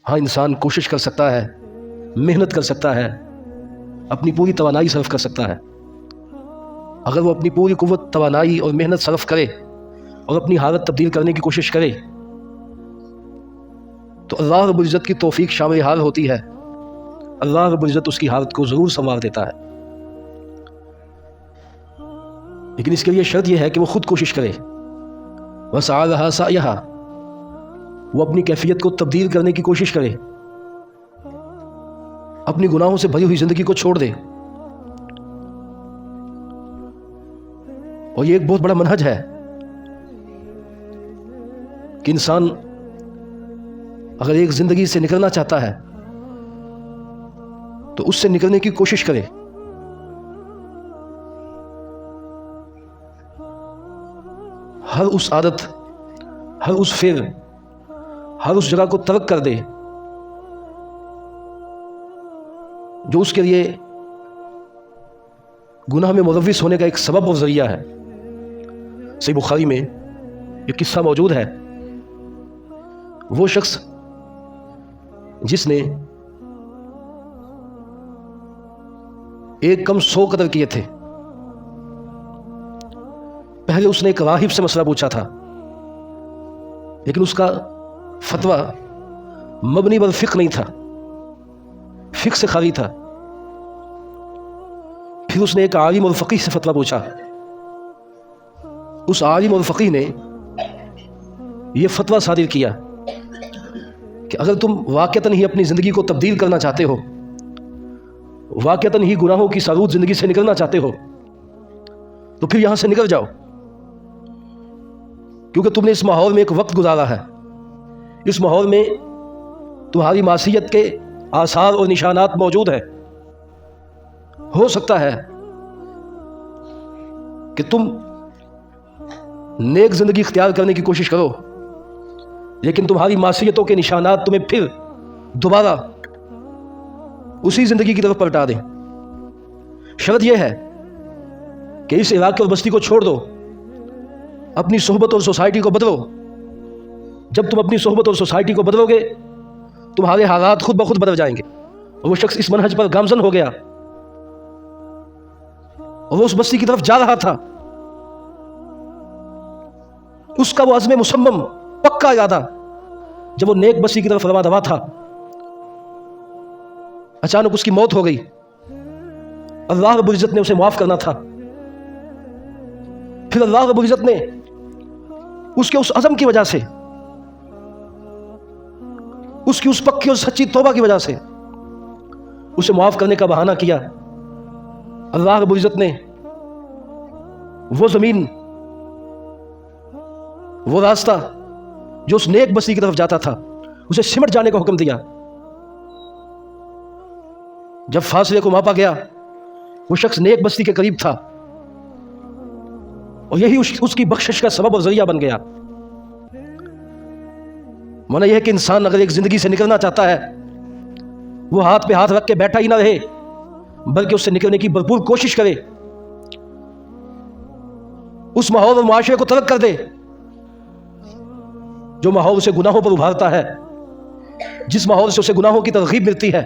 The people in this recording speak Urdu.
ہاں انسان کوشش کر سکتا ہے، محنت کر سکتا ہے، اپنی پوری توانائی صرف کر سکتا ہے۔ اگر وہ اپنی پوری قوت، توانائی اور محنت صرف کرے اور اپنی حالت تبدیل کرنے کی کوشش کرے تو اللہ رب العزت کی توفیق شامل حال ہوتی ہے، اللہ رب العزت اس کی حالت کو ضرور سنوار دیتا ہے۔ لیکن اس کے لیے شرط یہ ہے کہ وہ خود کوشش کرے، وَسَعَى لَهَا سَعْيَهَا، وہ اپنی کیفیت کو تبدیل کرنے کی کوشش کرے، اپنی گناہوں سے بھری ہوئی زندگی کو چھوڑ دے۔ اور یہ ایک بہت بڑا منہج ہے کہ انسان اگر ایک زندگی سے نکلنا چاہتا ہے تو اس سے نکلنے کی کوشش کرے، ہر اس عادت، ہر اس فعل، ہر اس جگہ کو ترک کر دے جو اس کے لیے گناہ میں ملوث ہونے کا ایک سبب اور ذریعہ ہے۔ صحیح بخاری میں ایک قصہ موجود ہے، وہ شخص جس نے ایک کم 100 قتل کیے تھے، پہلے اس نے ایک راہب سے مسئلہ پوچھا تھا، لیکن اس کا فتویٰ مبنی بر فقہ نہیں تھا، فقہ سے خالی تھا۔ پھر اس نے ایک عالم اور فقیہ سے فتویٰ پوچھا، اس عالم اور فقیہ نے یہ فتویٰ صادر کیا کہ اگر تم واقعتاً ہی اپنی زندگی کو تبدیل کرنا چاہتے ہو، واقعتاً ہی گناہوں کی سالود زندگی سے نکلنا چاہتے ہو، تو پھر یہاں سے نکل جاؤ، کیونکہ تم نے اس ماحول میں ایک وقت گزارا ہے، اس ماحول میں تمہاری معصیت کے آثار اور نشانات موجود ہیں۔ ہو سکتا ہے کہ تم نیک زندگی اختیار کرنے کی کوشش کرو، لیکن تمہاری معصیتوں کے نشانات تمہیں پھر دوبارہ اسی زندگی کی طرف پلٹا دیں۔ شرط یہ ہے کہ اس علاقے اور بستی کو چھوڑ دو، اپنی صحبت اور سوسائٹی کو بدلو۔ جب تم اپنی صحبت اور سوسائٹی کو بدلو گے، تمہارے حالات خود بخود بدل جائیں گے۔ اور وہ شخص اس منہج پر گامزن ہو گیا اور وہ اس بستی کی طرف جا رہا تھا، اس کا وہ عزم مصمم پکا ارادہ جب وہ نیک بستی کی طرف رواں دوا تھا، اچانک اس کی موت ہو گئی۔ اللہ رب العزت نے اسے معاف کرنا تھا، پھر اللہ رب العزت نے اس کے اس عزم کی وجہ سے، اس کی اس پکی اور سچی توبہ کی وجہ سے اسے معاف کرنے کا بہانہ کیا۔ اللہ رب العزت نے وہ زمین، وہ راستہ جو اس نیک بستی کی طرف جاتا تھا، اسے سمٹ جانے کا حکم دیا۔ جب فاصلے کو ماپا گیا، وہ شخص نیک بستی کے قریب تھا، اور یہی اس کی بخشش کا سبب اور ذریعہ بن گیا۔ مانا یہ ہے کہ انسان اگر ایک زندگی سے نکلنا چاہتا ہے، وہ ہاتھ پہ ہاتھ رکھ کے بیٹھا ہی نہ رہے، بلکہ اس سے نکلنے کی بھرپور کوشش کرے، اس ماحول اور معاشرے کو ترک کر دے جو ماحول اسے گناہوں پر ابھارتا ہے، جس ماحول سے اسے گناہوں کی ترغیب ملتی ہے۔